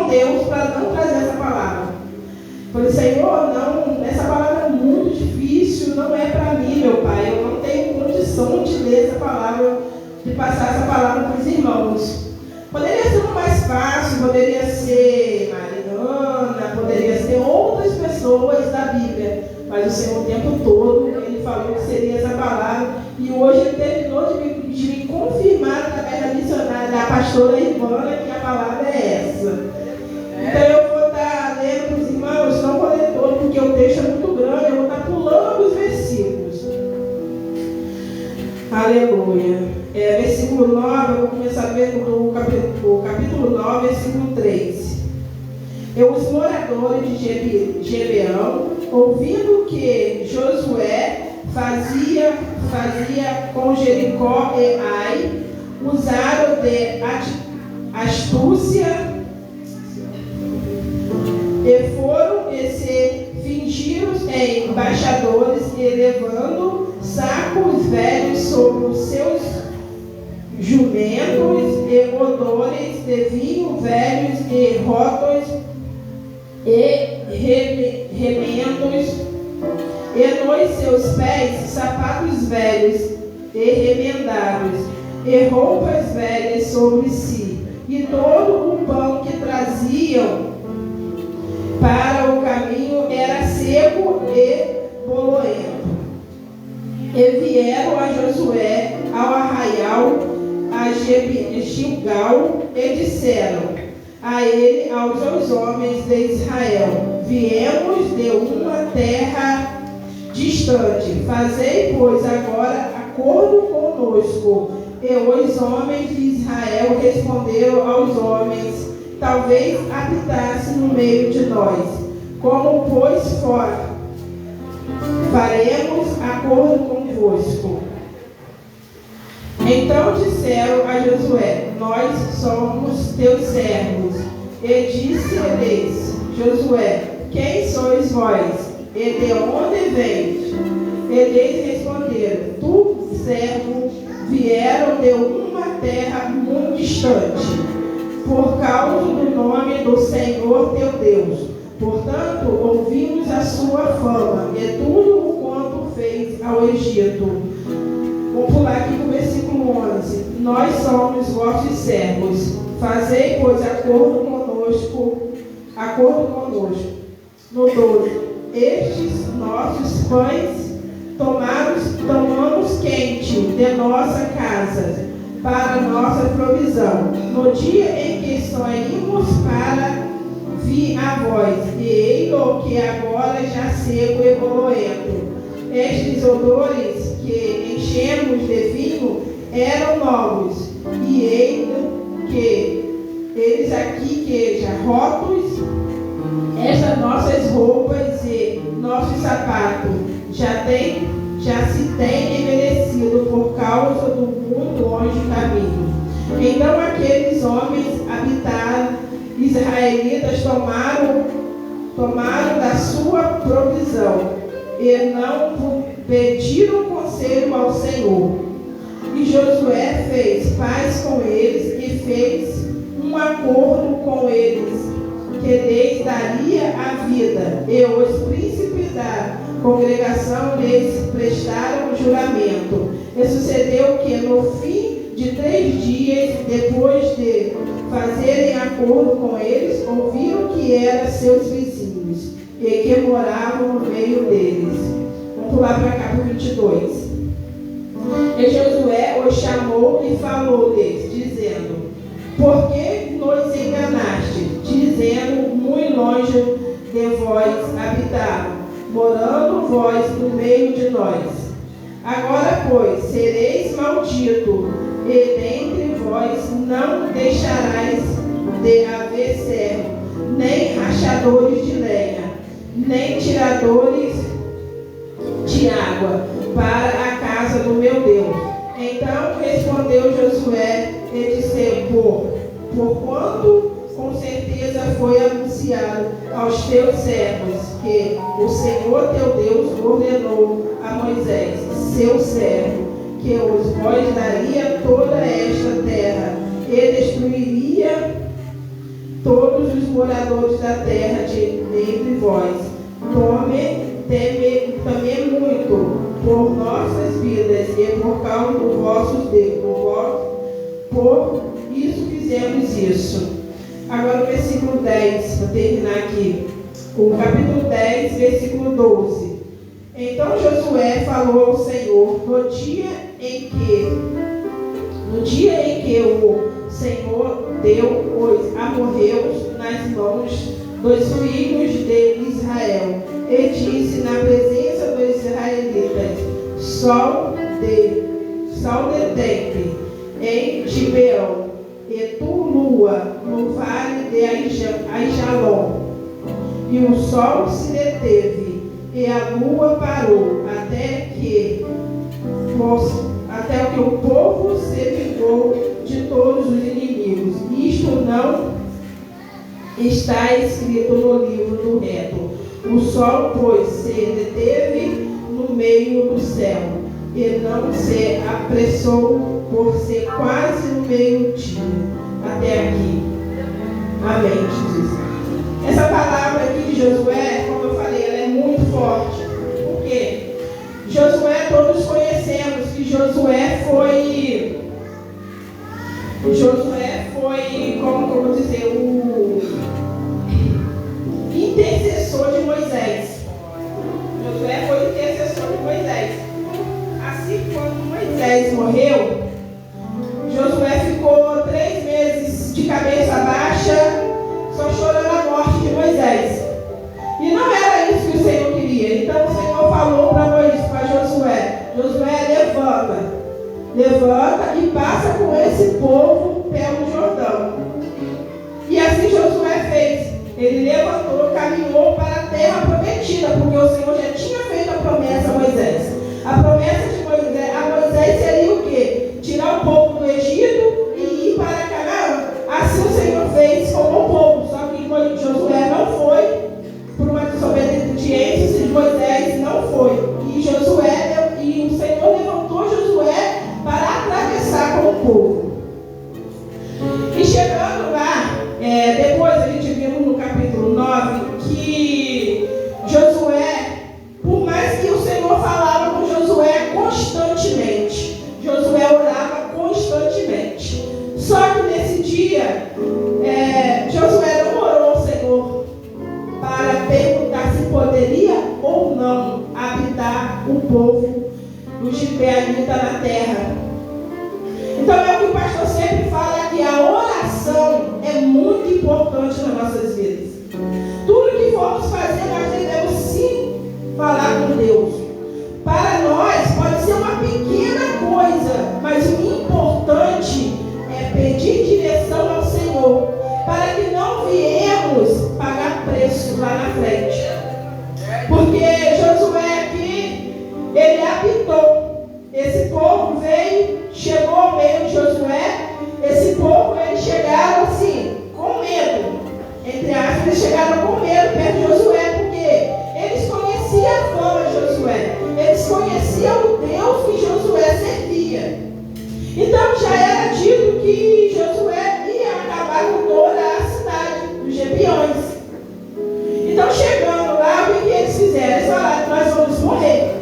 com Deus para não trazer essa palavra. Falei, Senhor, não, essa palavra é muito difícil, não é para mim, meu Pai. Eu não tenho condição de ler essa palavra, de passar essa palavra para os irmãos. Poderia ser o mais fácil, poderia ser Mariana, poderia ser outras pessoas da Bíblia. Mas o Senhor, o tempo todo, Ele falou que seria essa palavra. E hoje Ele terminou de me confirmar através da missionária, da pastora Ivana, que a palavra é essa. Então eu vou estar lendo para os irmãos, não vou ler todo, porque o texto é muito grande, eu vou estar pulando os versículos. Aleluia. Versículo 9, eu vou começar a ver o capítulo 9, versículo 3. E os moradores de Gibeão, ouvindo que Josué fazia com Jericó e Ai, usaram de astúcia e foram e se fingiram em embaixadores e levando sacos velhos sobre os seus jumentos e odores de vinho velhos e rótulos e remendos, e nos seus pés sapatos velhos e remendados, e roupas velhas sobre si, e todo o pão que traziam para o caminho era seco e bolorento. E vieram a Josué ao arraial, a Gilgal, e disseram a ele, aos homens de Israel: viemos de uma terra distante, fazei, pois, agora acordo conosco. E os homens de Israel responderam aos homens: talvez habitasse no meio de nós. Como, pois, fora, faremos acordo convosco. Então disseram a Josué: nós somos teus servos. E disse-lhes Josué: quem sois vós? E de onde vens? Eles responderam: tu, servo, vieram de uma terra muito distante, por causa do nome do Senhor teu Deus. Portanto, ouvimos a sua fama e tudo o quanto fez ao Egito. Vamos pular aqui para o versículo 11. Nós somos vossos servos. Fazei, pois, acordo conosco. No 12. Estes nossos pães tomamos quente de nossa casa, para nossa provisão, no dia em que saímos para vir a vós, e eis-o que agora já seco e bolorento. Estes odores que enchemos de vinho eram novos, e eis que eles aqui queja rótulos, estas nossas roupas e nossos sapatos já se tem envelhecido por causa do muito longe caminho. Então aqueles homens israelitas tomaram da sua provisão e não pediram conselho ao Senhor. E Josué fez paz com eles e fez um acordo com eles, que lhes daria a vida, e os príncipes da congregação lhes prestaram juramento. E sucedeu que no fim de 3 dias, depois de fazerem acordo com eles, ouviram que eram seus vizinhos e que moravam no meio deles. Vamos pular para cá para o 22. E Josué os chamou e falou-lhes, dizendo: por que nos enganaste, dizendo, muito longe de vós habitaram, morando vós no meio de nós? Agora, pois, sereis malditos, e dentre vós não deixarás de haver servo, nem rachadores de lenha, nem tiradores de água, para a casa do meu Deus. Então respondeu Josué e disse: porquanto com certeza foi anunciado aos teus servos que o Senhor teu Deus ordenou a Moisés, seu servo, que os vós daria toda esta terra e destruiria todos os moradores da terra de entre vós, temei muito por nossas vidas e por causa do vosso Deus. Por isso fizemos isso. Agora o versículo 10, vou terminar aqui. O capítulo 10, versículo 12. Então Josué falou ao Senhor no dia em que o Senhor deu os amorreus nas mãos dos filhos de Israel, e disse na presença dos israelitas: sol detente em Gibeão, e tu, lua, no vale de Aijalon. E o sol se deteve, e a lua parou, até que o povo se vingou de todos os inimigos. Isto não está escrito no livro do reto. O sol, pois, se deteve no meio do céu, e não se apressou por ser quase no meio-dia. Até aqui. Amém, Jesus. Essa palavra aqui de Josué, como eu falei, ela é muito forte. Por quê? Josué, todos conhecemos que Josué foi, como que eu vou dizer, o intercessor de Moisés. Josué foi o intercessor de Moisés. Assim, quando Moisés morreu, Josué ficou 3 meses de cabeça baixa, só chorando a morte de Moisés. E não era isso que o Senhor queria. Então o Senhor falou para Josué: Josué, levanta e passa com esse povo pelo Jordão. E assim Josué fez. Ele levantou, caminhou para a terra prometida, porque o Senhor já tinha feito a promessa a Moisés. A promessa de Moisés, a Moisés seria o quê? Tirar o povo do Egito e ir para Canaã. Assim o Senhor fez com o povo. Só que Josué não foi, por uma desobediência de Moisés, não foi. E o Senhor levantou Josué para atravessar com o povo. E chegando lá, depois a gente viu no capítulo 9 que Josué, por mais que o Senhor falava com Josué constantemente, Josué orava constantemente. Só que nesse dia, Josué não orou ao Senhor para perguntar se poderia ou não habitar o povo dos gibeonitas na terra. Então é o que o pastor sempre fala, que a oração é muito importante nas nossas vidas. Tudo que formos fazer, nós devemos sim falar com Deus. Para nós pode ser uma pequena coisa, mas o importante é pedir direção ao Senhor, para que não viemos pagar preço lá na frente. Porque Josué aqui, ele habitou. Esse povo veio, chegou ao meio de Josué. Esse povo, eles chegaram assim, com medo. Entre aspas, eles chegaram com medo perto de Josué, porque eles conheciam a fama de Josué. Eles conheciam o Deus que Josué servia. Então já era dito que Josué ia acabar com toda a cidade dos Gibeões. Então chegando lá, o que eles fizeram? Eles falaram: nós vamos morrer.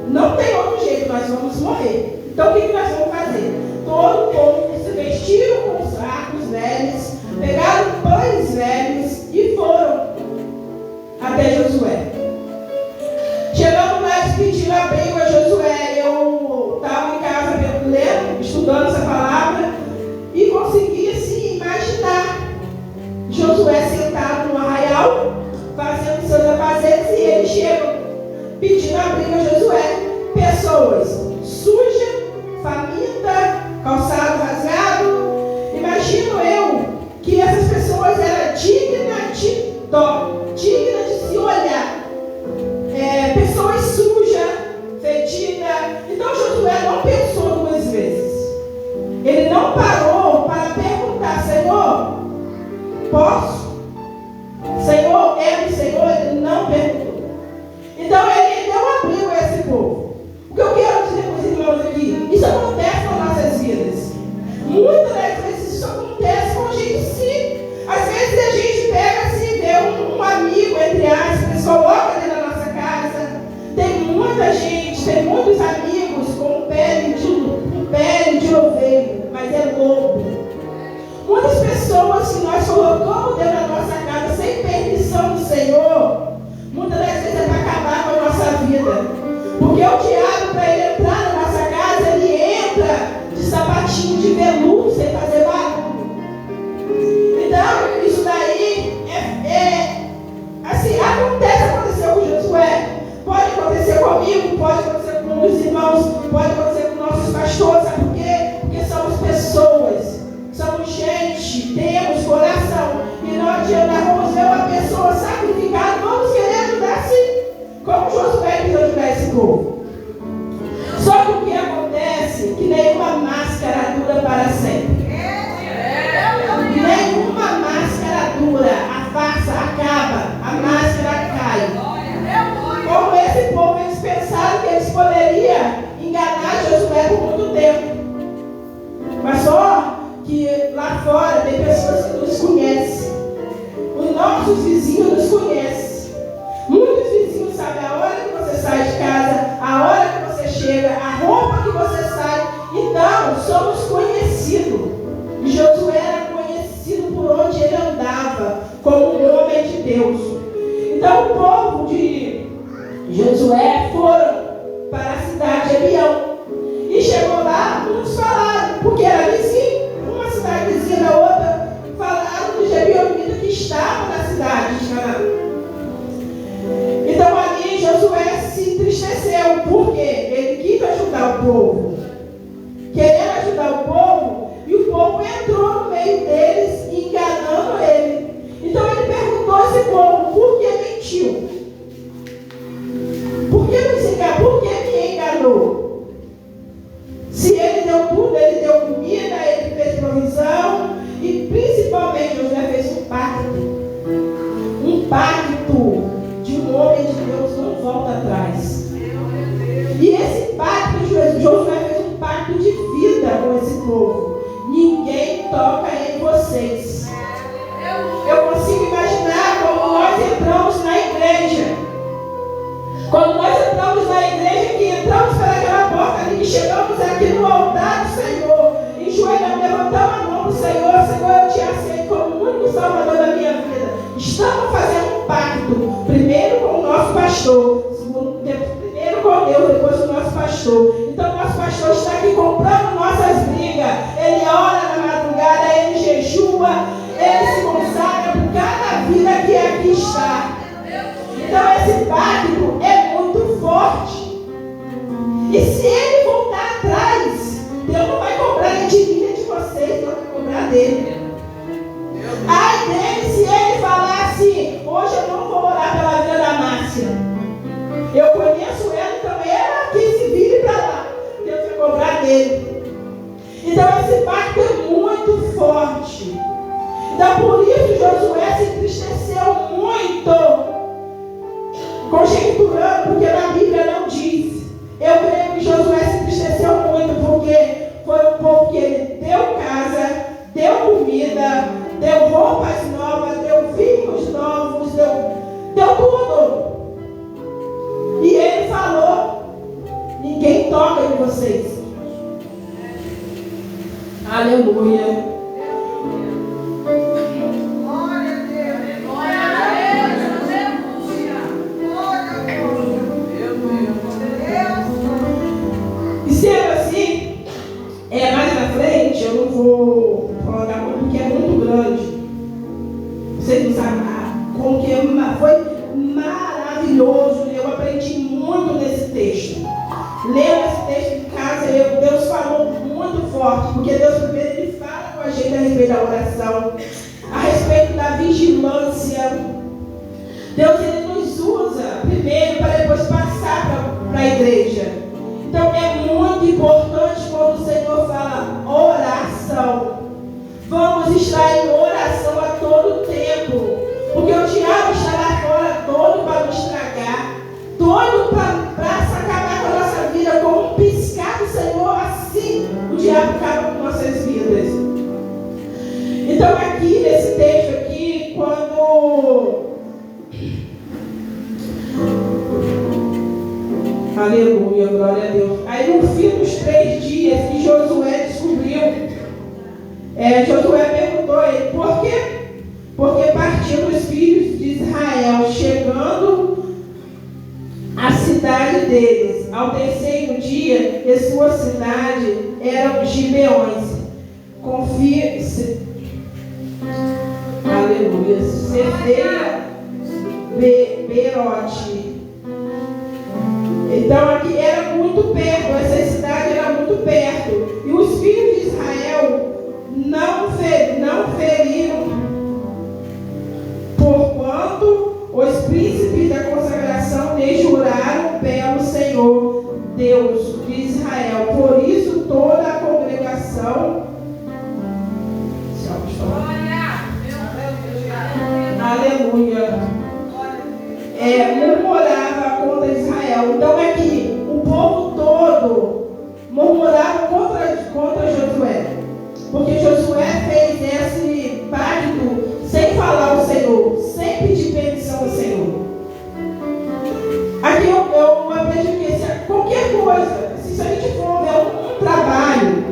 Não tem outro jeito, nós vamos morrer. Então o que nós vamos fazer? Todo o povo se vestiram com os arcos velhos, pegaram pães velhos e foram até Josué. Chegando lá, eles pediram abrigo a Josué. Eu estava em casa lendo, estudando essa palavra, e conseguia se imaginar Josué sentado no arraial, fazendo seus afazeres, e eles chegam pedindo abrigo a Josué. Pessoas sujas, faminta, calçado rasgado. Imagino eu que essas pessoas eram dignas de dó, dignas de se olhar. Pessoas sujas, fedidas. Então Josué não pensou 2 vezes. Ele não parou para perguntar: Senhor, posso? Senhor, é do Senhor? Ele não perguntou. Então ele deu abrigo a esse povo. O que eu quero dizer para os irmãos aqui, isso acontece nas nossas vidas. Muitas das vezes isso acontece com a gente sim. Às como um homem de Deus. Então o povo de Josué foram para a cidade de Ebião. E chegou lá, muitos falaram, porque era vizinho, uma cidadezinha da outra, falaram dos Ebionitas que estavam na cidade de Canaã. Então ali Josué se entristeceu, porque ele quis ajudar o povo. Querendo ajudar o povo, e o povo entrou no meio deles, enganando ele. Então ele perguntou a esse povo, por que mentiu? Por que nos enganou? Por que me enganou? Se ele deu tudo, ele deu comida, ele fez provisão, e principalmente Josué fez um pacto. Um pacto de um homem de Deus não volta atrás. E esse pacto, Josué fez um pacto de vida com esse povo. Ninguém toca em vocês. Eu consigo imaginar como nós entramos na igreja. Quando nós entramos na igreja, que entramos pelaquela porta ali, que chegamos aqui no altar do Senhor, enjoelhamos, levantamos a mão do Senhor. Senhor, eu te aceito como o único Salvador da minha vida. Estamos fazendo um pacto, primeiro com o nosso pastor, primeiro com Deus, depois com o nosso pastor. Então, nosso pastor está aqui comprando nossas brigas. Ele ora na madrugada, ele jejua, ele se consagra por cada vida que aqui está. Então, esse pacto é muito forte. E se ele voltar atrás, Deus não vai cobrar a intimidade de vocês, Deus vai cobrar dele. Ai dele, se ele falar assim, hoje eu não vou orar pela vida da Márcia. Eu conheço ela, então ela que se vire para lá. Deus vai cobrar dele. Então esse pacto é muito forte. Então por isso Josué se entristeceu muito, conjecturando, porque na Bíblia não diz. Eu creio que Josué se entristeceu muito, porque foi um povo que ele deu casa, deu comida, deu roupas novas, deu vinhos novos, deu tudo. E ele falou, ninguém toca em vocês. Aleluia. E sendo assim, mais na frente, eu não vou prolongar muito, porque é muito grande. Vocês não sabem como que foi maravilhoso. Eu aprendi muito nesse texto. Lendo esse texto em casa, Deus falou muito forte, porque Deus primeiro ele fala com a gente a respeito da oração, a respeito da vigilância. Deus ele nos usa primeiro para depois passar para a igreja. Então é muito importante quando o Senhor fala oração. Vamos estar em oração a todo tempo, porque o diabo está lá fora todo para nos estragar, todo para acabar com a nossa vida. Com um piscar do Senhor, assim o diabo acaba com nossas vidas. Então aqui nesse texto aqui, quando aleluia, glória a Deus. Aí no fim dos 3 dias que Josué descobriu, Josué perguntou a ele, por quê? Porque partiram os filhos de Israel, chegando à cidade deles. Ao 3º dia, e sua cidade eram Gibeões. Aleluia. Cefeira, Beerote. Então aqui era muito perto, essa cidade era muito perto. E os filhos de Israel não feriram, porquanto os príncipes da consagração lhe juraram pelo Senhor, Deus de Israel. Por isso toda a congregação, aleluia, murmurava contra Israel. Então aqui o povo todo murmurava contra Josué, porque Josué fez esse pacto sem falar ao Senhor, sem pedir permissão ao Senhor. Aqui eu aprendi que qualquer coisa, se a gente for ver um trabalho,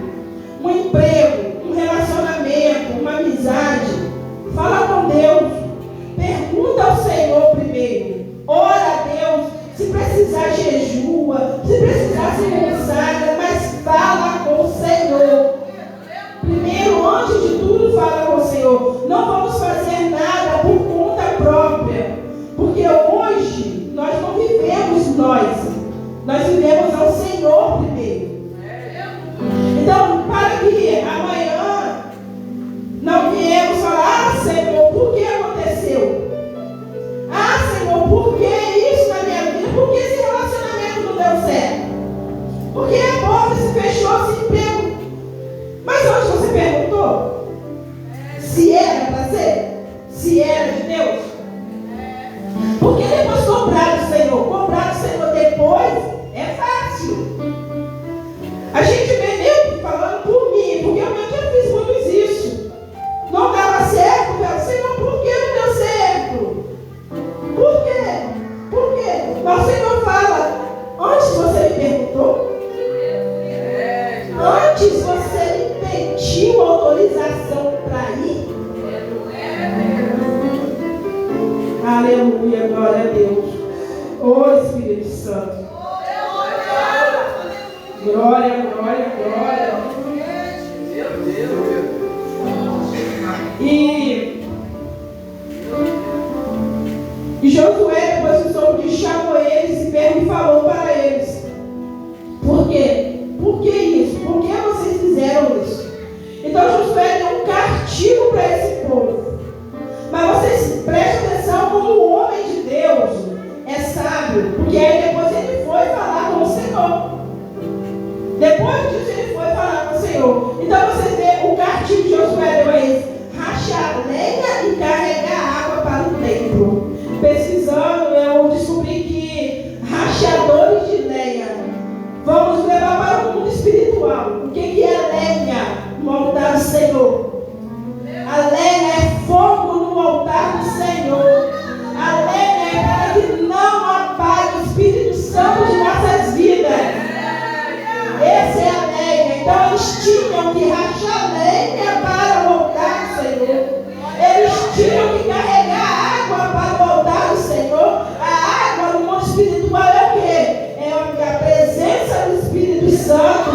um emprego, um relacionamento, uma amizade, fala com Deus. se era de Deus? Porque depois cobrar do Senhor depois é fácil. A gente vê eu falando por mim, porque eu já fiz muito isso. Não dava certo, meu Senhor, por que não deu certo? Por quê? Por quê? Mas o Senhor fala, antes você me perguntou? Antes você me pediu autorização para ir? Aleluia, glória a Deus. Ô Espírito Santo. Glória, glória, glória. Meu Deus. E Josué, depois que soube, chamou eles e falou para eles: por quê? Por que isso? Por que vocês fizeram isso? Então Josué deu um castigo para esse povo. Mas vocês prestem atenção como o homem de Deus é sábio, porque aí depois ele foi falar com o Senhor. Depois disso ele foi falar com o Senhor. Então você vê o castigo de Josué deu a eles: rachar lenha e carregar água para o templo. Pesquisando, eu descobri que rachadores de lenha, vamos levar para o mundo espiritual. O que é lenha no altar do Senhor? A lenha é fogo no altar do Senhor. A lenha é para que não apague o Espírito Santo de nossas vidas. Essa é a lenha. Então eles tinham que rachar lenha para o altar do Senhor. Eles tinham que carregar água para o altar do Senhor. A água no mundo espiritual é o quê? É a presença do Espírito Santo.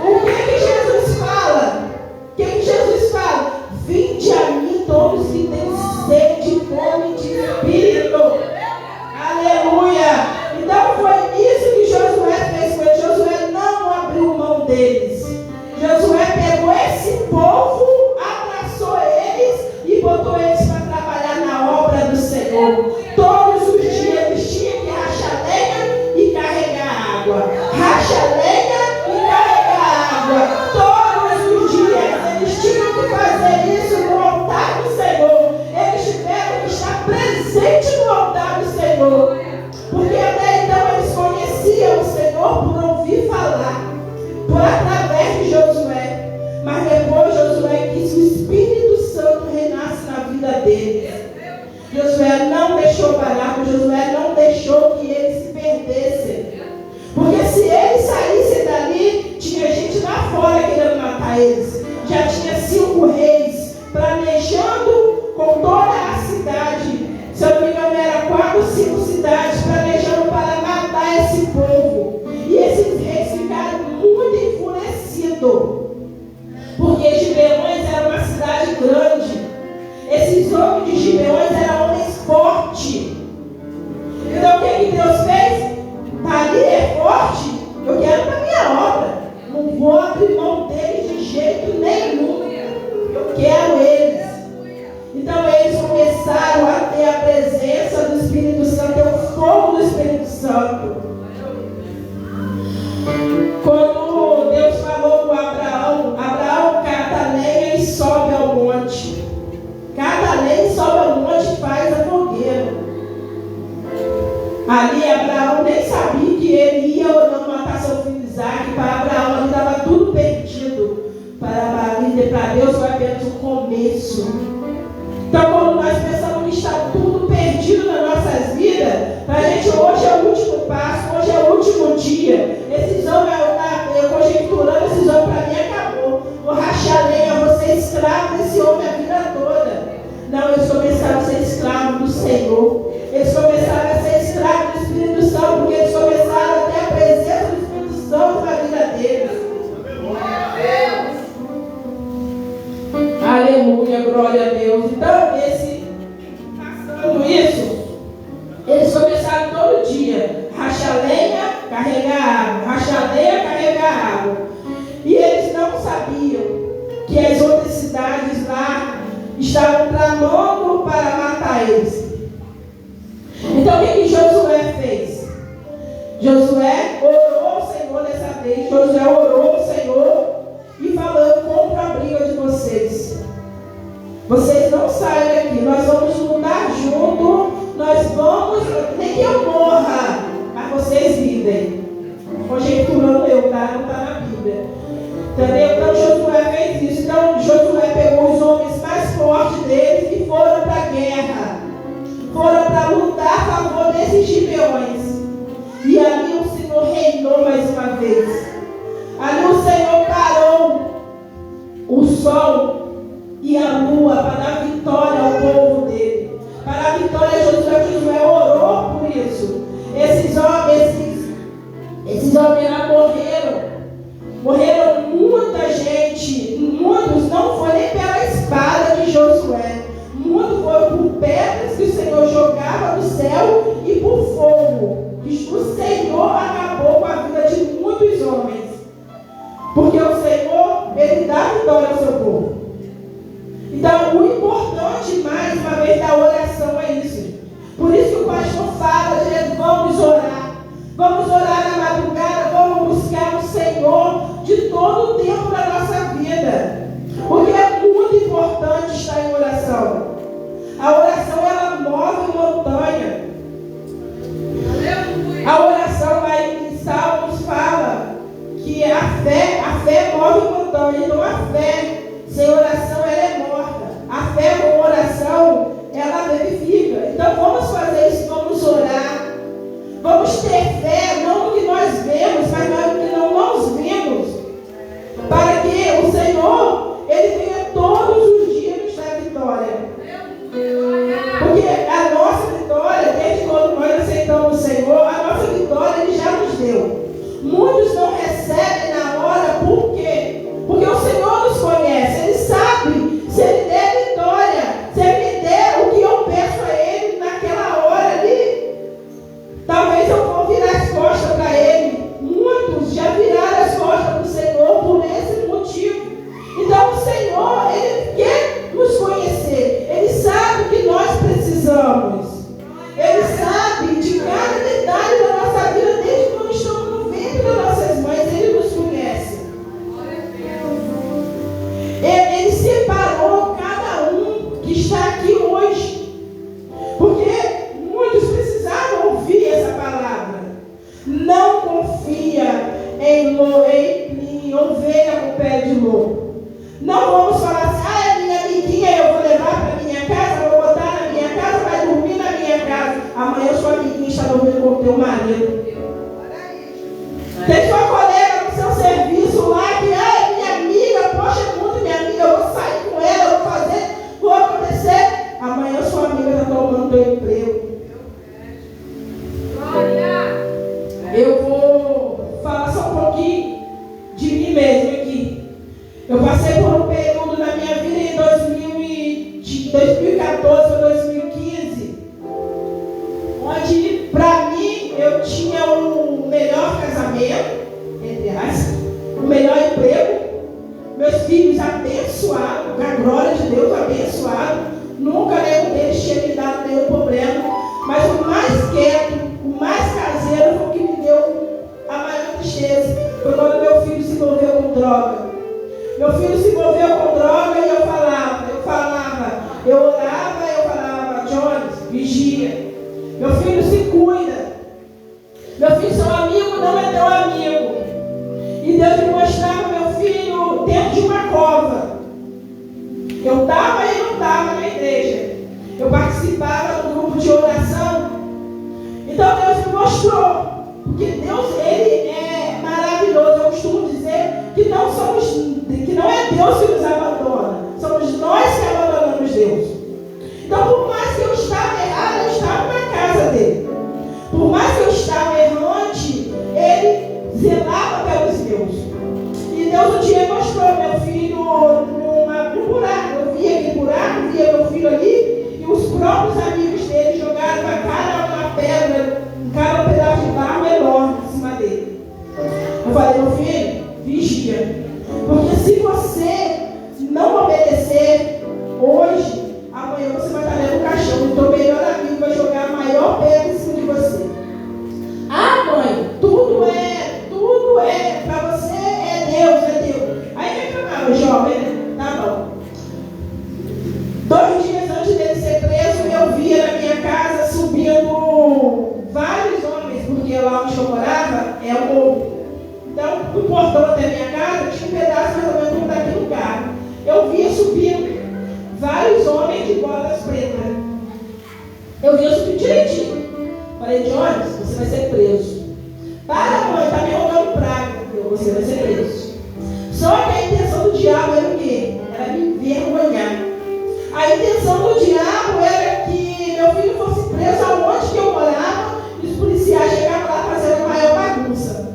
O que Jesus fala? O que Jesus fala? Vinde a mim todos que têm sede e fome de Espírito. Aleluia. Então foi isso que Josué fez com eles. Josué não abriu mão deles. Josué pegou esse povo, abraçou eles e botou eles para trabalhar na obra do Senhor. Todos os dias eles tinham que rachar lenha e carregar água. Racha lenha e carregar água. Todos os dias eles tinham que fazer isso no altar do Senhor. Eles tiveram que estar presentes no altar do Senhor. Porque até então eles conheciam o Senhor por ouvir falar, por através de Josué. Mas depois Josué quis que o Espírito Santo reinasse na vida deles. Josué não deixou parar, Josué não deixou que eles se perdessem. Porque se eles saíssem dali, tinha gente lá fora querendo matar eles. Já tinha 5 reis planejando com toda a cidade. Se eu não me engano, era 4 ou 5 cidades planejando para matar esse povo. E esses reis ficaram muito enfurecidos. Porque Gibeões era uma cidade grande. Esses homens de Gibeões eram homens fortes. Então o que Deus fez? Ali é forte, eu quero para minha obra. Não vou abrir mão deles de jeito nenhum. Eu quero eles. Então eles começaram a ter a presença do Espírito Santo, o fogo do Espírito Santo. Quando Deus falou com Abraão, Abraão cata lenha e sobe ao monte. Cata lenha e sobe ao monte e faz a fogueira. Ali Abraão nem sabia que ele ia ou não matar seu filho Isaac. Para Abraão ali estava tudo perdido. Para Deus foi apenas o começo. Então quando nós pensamos que está tudo perdido nas nossas vidas, para a gente hoje é o último passo, hoje é o último dia. Esses homens, eu conjecturando, esses homens para mim acabou. Vou rachar lenha, vou ser escravo desse homem a vida toda. Não, eles começaram a ser escravos do Senhor. Eles começaram a ser escravos do Espírito Santo, porque eles começaram a ter a presença do Espírito Santo na vida deles. Aleluia, glória a Deus. Então, passando isso, eles começaram todo dia, rachar lenha, carregar água, rachar lenha, carregar água. E eles não sabiam que as outras cidades lá estavam tramando para matar eles. Então o que Josué fez? Josué orou ao Senhor dessa vez. Josué orou ao Senhor e falou: eu compro a briga de vocês. Vocês não saem daqui, nós vamos para lutar a favor desses gibeões. E ali o Senhor reinou mais uma vez. Ali o Senhor parou o sol e a lua para dar vitória ao povo dele. Para a vitória, Josué orou por isso. Esses homens lá morreram muita gente. Muitos não foi nem pela espada de Josué. Muitos foram por pedras que o Senhor jogava do céu e por fogo. O Senhor acabou com a vida de muitos homens. Porque o Senhor, Ele dá vitória ao seu povo. Então, o importante, mais uma vez, da oração é isso. Por isso que o pastor fala, gente, vamos orar. Vamos orar na madrugada, vamos buscar o Senhor de todo o tempo da nossa vida. Porque é muito importante estar em oração. A oração, ela move montanha. A oração lá em Salmos fala que a fé move montanha. Então a fé sem oração, ela é morta. A fé com oração, ela vivifica. Então vamos fazer isso, vamos orar. Vamos ter fé, não no que nós vemos, mas no que não nós vemos. Para que o Senhor, Ele venha todos os dias nos dar vitória. Porque a nossa vitória, desde quando nós aceitamos o Senhor, a nossa vitória Ele já nos deu. Muitos não recebem na hora, por quê? Porque o Senhor nos conhece, Ele sabe se Ele der vitória, se Ele me der o que eu peço a Ele naquela hora ali. Talvez eu vou virar as costas para Ele. Muitos já viraram as costas para o Senhor por esse motivo. Então o Senhor, Ele quer nos conhecer. Ele sabe o que nós precisamos. Ele sabe de cada detalhe da nossa vida, desde quando estamos no ventre das nossas mães. Ele nos conhece. Ele separou cada um que está aqui hoje. Porque muitos precisavam ouvir essa palavra. Não confia em ovelha com pé de lobo. Não vamos falar assim, é minha amiguinha, eu vou levar para minha casa, vou botar na minha casa, vai dormir na minha casa. Amanhã sua amiguinha está dormindo com o teu marido. Tem sua colega no seu serviço lá que é minha amiga, poxa, é muito minha amiga, eu vou sair com ela, eu vou fazer, vou acontecer. Amanhã sua amiga está tomando teu emprego. Eu vou falar só um pouquinho de mim mesmo aqui. Eu passei por um período na minha vida em 2014 ou 2015, onde para mim eu tinha o melhor casamento, entre aspas, o melhor emprego, meus filhos abençoados, com a glória de Deus abençoado. Nunca nenhum deles tinha me dado nenhum problema, mas o mais quieto, o mais caseiro foi o que me deu a maior tristeza. Foi quando meu filho se envolveu com droga. Meu filho se envolveu com droga e eu orava, eu falava, Jones, vigia. Meu filho se cuida. Meu filho, seu amigo não é teu amigo. E Deus me mostrava meu filho dentro de uma cova. Eu estava e não estava na igreja. Eu participava do grupo de oração. Então Deus me mostrou. Porque Deus, Ele é maravilhoso. Eu costumo dizer que não é Deus que nos abandona. Somos nós que abandonamos Deus. Então, por mais que eu estava errado, eu estava na casa dele. Por mais que eu estava errante, Ele zelava pelos meus. E Deus um dia mostrou meu filho num buraco. Eu via aquele buraco, via meu filho ali, e os próprios amigos dele jogaram a cara na pedra, um pedaço de barro enorme em cima dele. Eu falei, meu filho, vigia. Porque se você não obedecer hoje, amanhã você vai estar dentro do caixão. O teu melhor amigo vai jogar a maior pedra em cima de você. Ah, mãe, tudo é, para você é Deus. Aí reclamava, jovem, né? Tá bom. 2 dias antes dele ser preso, eu via na minha casa subindo vários homens, porque lá onde eu morava é o morro. Então, o portão da minha casa tinha um pedaço mais ou menos Eu vi isso tudo direitinho. Falei, Jones, você vai ser preso. Para, mãe, tá me rogando praga. Você vai ser preso. Só que a intenção do diabo era o quê? Era me envergonhar. A intenção do diabo era que meu filho fosse preso aonde que eu morava e os policiais chegavam lá fazendo a maior bagunça.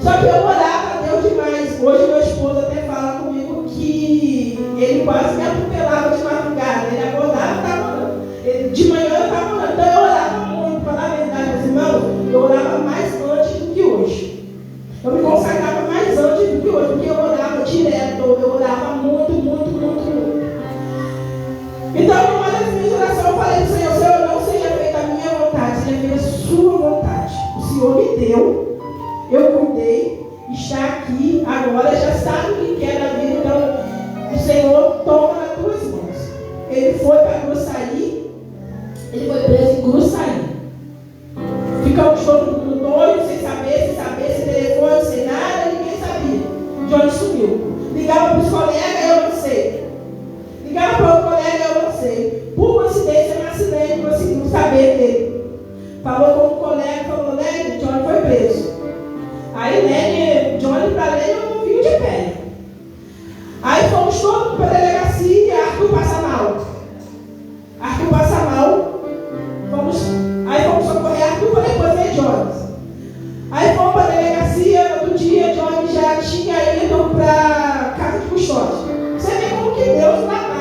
Só que eu orava a Deus demais. Hoje meu esposo até fala comigo que ele quase me atropelava de madrugada. Ele acordava e estava orando. De manhã eu estava orando. Então eu orava muito. Para falar a verdade, meus irmãos, eu orava mais antes do que hoje. Eu me consagrava mais antes do que hoje, porque eu orava direto. Eu orava muito, muito, muito, muito. Então, numa das minhas orações, eu falei para o Senhor, Senhor, não seja feita a minha vontade, seja feita a sua vontade. O Senhor me deu, eu cuidei, está aqui, agora já sabe o que quer da vida, então o Senhor toma nas tuas mãos. Ele foi para Gruçaí, ele foi preso em Gruçaí. Ficamos todo mundo doido, sem saber, sem telefone, sem nada, ninguém sabia de onde sumiu. Ligava para os colegas, eu não sei. Ligava para outro colega, eu não sei. Por coincidência, no acidente, conseguimos saber dele. Falou com um colega, falou, Lene, Johnny foi preso. Aí, Lene, Johnny para Lene é um fio de pele. Aí fomos todos para a delegacia e Arthur passa mal. Arthur passa mal. Aí fomos socorrer Arthur para depois ver Johnny. Aí fomos para a delegacia, no outro dia, Johnny já tinha ido para casa de custódia. Você vê como que Deus trabalha.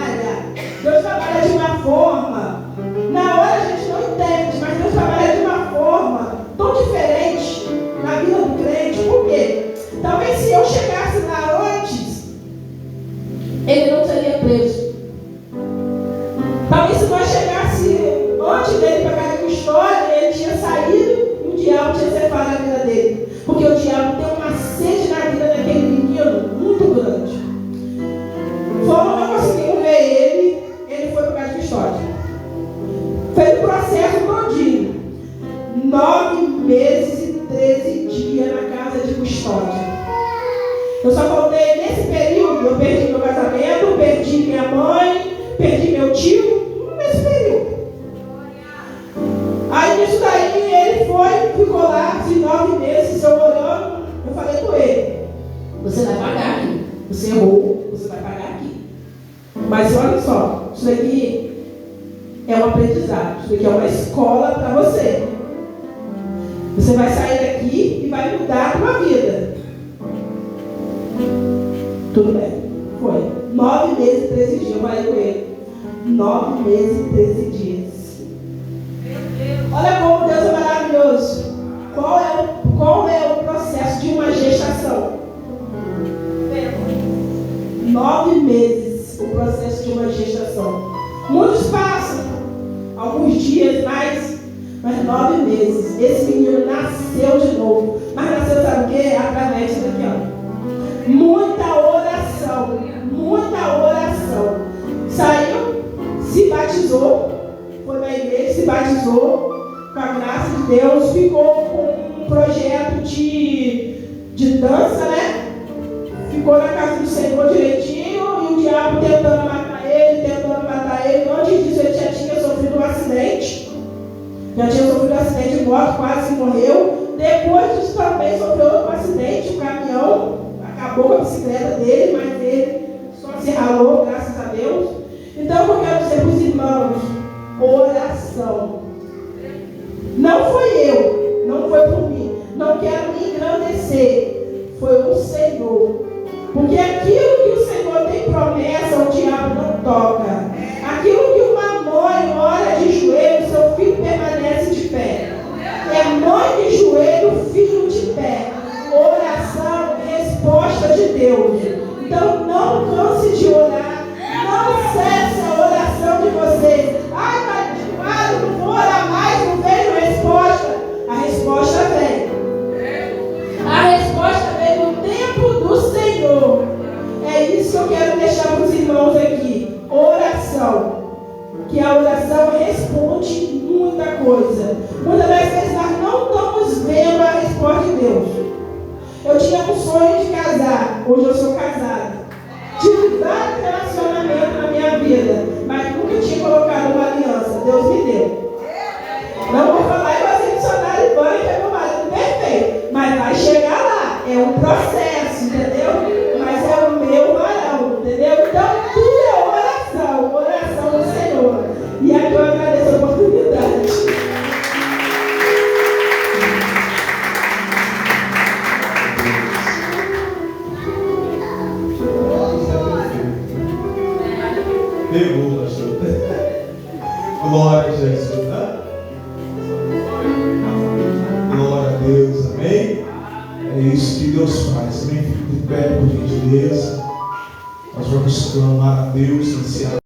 Deus trabalha de uma forma, na hora a gente não entende, mas Deus trabalha de uma forma tão diferente na vida do crente. Por quê? Talvez se eu chegasse lá antes, ele não seria preso. Talvez se nós chegasse antes dele para casa de custódia, ele tinha saído e o diabo tinha ceifado a vida dele. Porque o diabo tem uma sede na vida daquele menino muito grande. Não conseguimos ver ele foi para casa de custódia. Fez o processo todinho. 9 meses e 13 dias na casa de custódia. Eu só voltei nesse período, eu perdi meu casamento, perdi minha mãe, perdi meu tio, nesse período. Aí nisso daí ele ficou lá, esses 9 meses, eu orando, eu falei com ele, você vai pagar aqui, você errou, você vai pagar aqui. Mas olha só, isso daqui é um aprendizado, isso daqui é uma escola para você. Você vai sair daqui e vai mudar a tua vida. Tudo bem, foi. 9 meses e 13 dias, eu falei com ele. 9 meses e 13 dias. Olha como Deus é maravilhoso. Qual é o processo de uma gestação? 9 meses o processo de uma gestação. Muitos passam, alguns dias mais, mas 9 meses. Esse menino nasceu de novo. Mas nasceu, sabe o quê? Através disso aqui, ó. Muita oração. Muita oração. Saiu, se batizou, foi na igreja, se batizou, com a graça de Deus, ficou com um projeto de dança, né? Ficou na casa do Senhor direitinho e o diabo tentando matar ele. Antes disso ele já tinha sofrido um acidente. De moto, quase morreu. Depois disso também sofreu outro acidente, o caminhão acabou com a bicicleta dele, mas ele só se ralou, graças a Deus. Então eu quero dizer para os irmãos, oração. Não foi eu, não foi por mim, não quero me engrandecer, foi o Senhor. Porque aquilo que o Senhor tem promessa, o diabo não toca. Aquilo que uma mãe ora de joelho, seu filho permanece de pé. É mãe de joelho, filho de pé. Oração, resposta de Deus. Então não canse de orar. Não cesse a oração de vocês. Ai, mas não vou orar mais, não vejo resposta. A resposta vem. A resposta vem no tempo do Senhor. É isso que eu quero deixar para os irmãos aqui. Oração. Que a oração responde muita coisa. Muitas das vezes nós não estamos vendo a resposta de Deus. Eu tinha um sonho de casar. Hoje eu sou casada. Tive vários relacionamentos na minha vida, mas nunca tinha colocado uma aliança. Deus me deu. É isso que Deus faz. Amém? Fique de pé, por gentileza. Nós vamos clamar a Deus, iniciar.